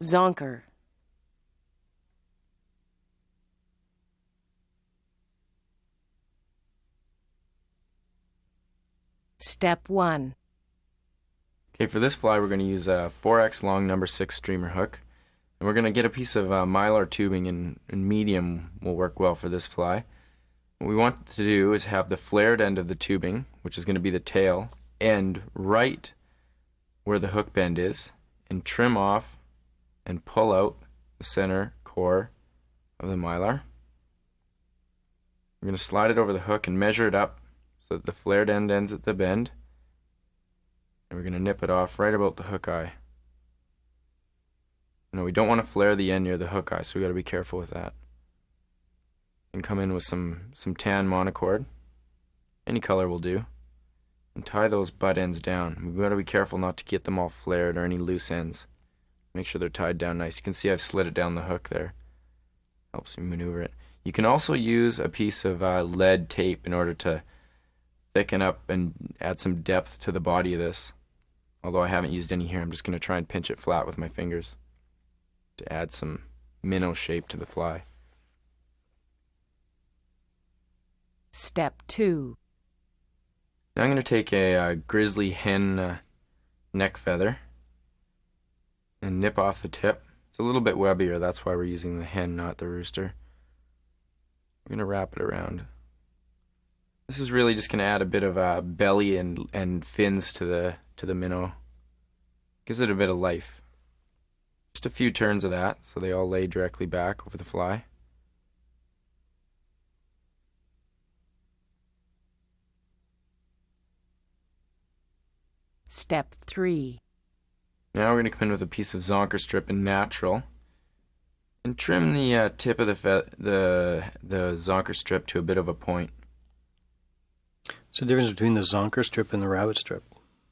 Zonker. Step 1. Okay, for this fly we're going to use a 4X long number 6 streamer hook. And we're going to get a piece of Mylar tubing, and medium will work well for this fly. What we want to do is have the flared end of the tubing, which is going to be the tail, end right where the hook bend is, and trim off and pull out the center core of the Mylar. We're going to slide it over the hook and measure it up so that the flared end ends at the bend. And we're going to nip it off right about the hook eye. No, we don't want to flare the end near the hook eye, so we got to be careful with that. And come in with some tan monocord, any color will do, and tie those butt ends down. We've got to be careful not to get them all flared or any loose ends. Make sure they're tied down nice. You can see I've slid it down the hook there. Helps me maneuver it. You can also use a piece of lead tape in order to thicken up and add some depth to the body of this. Although I haven't used any here, I'm just going to try and pinch it flat with my fingers to add some minnow shape to the fly. Step 2. Now I'm going to take a grizzly hen neck feather and nip off the tip. It's a little bit webbier, that's why we're using the hen, not the rooster. We're going to wrap it around. This is really just going to add a bit of belly and fins to the minnow. Gives it a bit of life. Just a few turns of that, so they all lay directly back over the fly. Step 3. Now we're going to come in with a piece of Zonker strip in natural and trim the tip of the Zonker strip to a bit of a point. What's the difference between the Zonker strip and the rabbit strip?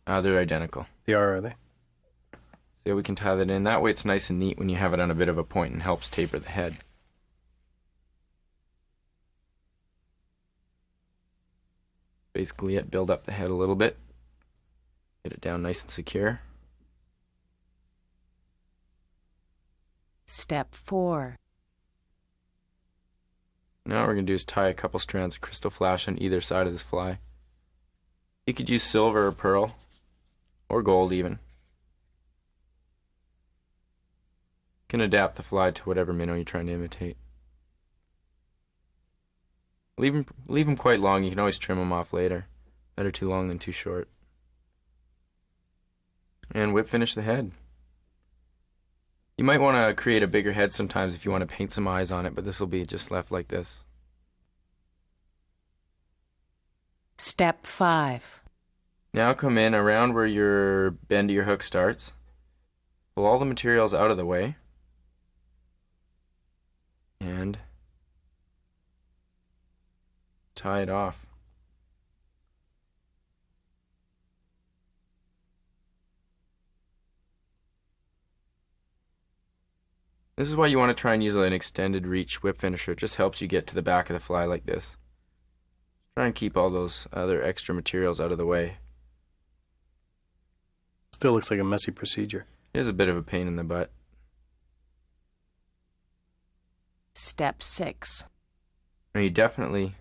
They're identical. They are they? So we can tie that in. That way it's nice and neat when you have it on a bit of a point and helps taper the head. Basically it, build up the head a little bit. Get it down nice and secure. Step 4. Now what we're going to do is tie a couple strands of crystal flash on either side of this fly. You could use silver or pearl, or gold even. You can adapt the fly to whatever minnow you're trying to imitate. Leave them quite long, you can always trim them off later. Better too long than too short. And whip finish the head. You might want to create a bigger head sometimes if you want to paint some eyes on it, but this will be just left like this. Step 5. Now come in around where your bend of your hook starts. Pull all the materials out of the way. And tie it off. This is why you want to try and use an extended reach whip finisher. It just helps you get to the back of the fly like this. Try and keep all those other extra materials out of the way. Still looks like a messy procedure. It is a bit of a pain in the butt. Step 6. Now you definitely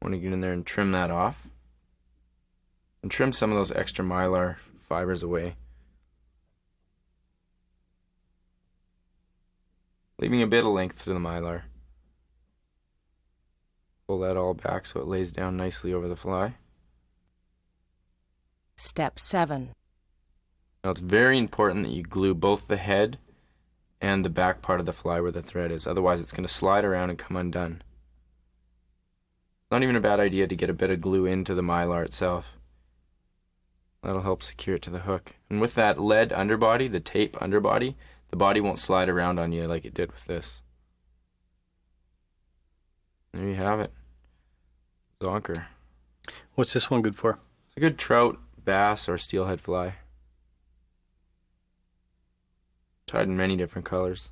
want to get in there and trim that off. And trim some of those extra Mylar fibers away. Leaving a bit of length to the Mylar. Pull that all back so it lays down nicely over the fly. Step 7. Now it's very important that you glue both the head and the back part of the fly where the thread is. Otherwise it's going to slide around and come undone. It's not even a bad idea to get a bit of glue into the Mylar itself. That'll help secure it to the hook. And with that lead underbody, the tape underbody, the body won't slide around on you like it did with this. There you have it. Zonker. What's this one good for? It's a good trout, bass, or steelhead fly. Tied in many different colors.